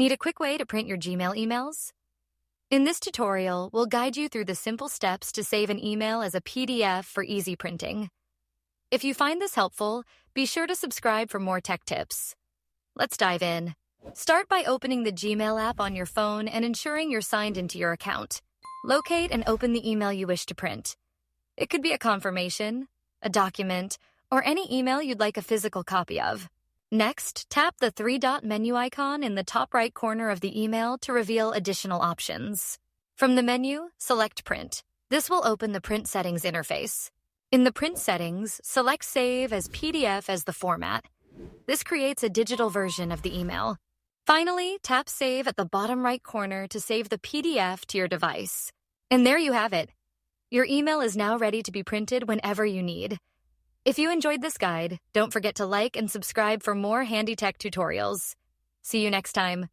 Need a quick way to print your Gmail emails? In this tutorial, we'll guide you through the simple steps to save an email as a PDF for easy printing. If you find this helpful, be sure to subscribe for more tech tips. Let's dive in. Start by opening the Gmail app on your phone and ensuring you're signed into your account. Locate and open the email you wish to print. It could be a confirmation, a document, or any email you'd like a physical copy of. Next, tap the three-dot menu icon in the top right corner of the email to reveal additional options. From the menu, select Print. This will open the Print Settings interface. In the Print Settings, select Save as PDF as the format. This creates a digital version of the email. Finally, tap Save at the bottom right corner to save the PDF to your device. And there you have it. Your email is now ready to be printed whenever you need. If you enjoyed this guide, don't forget to like and subscribe for more handy tech tutorials. See you next time.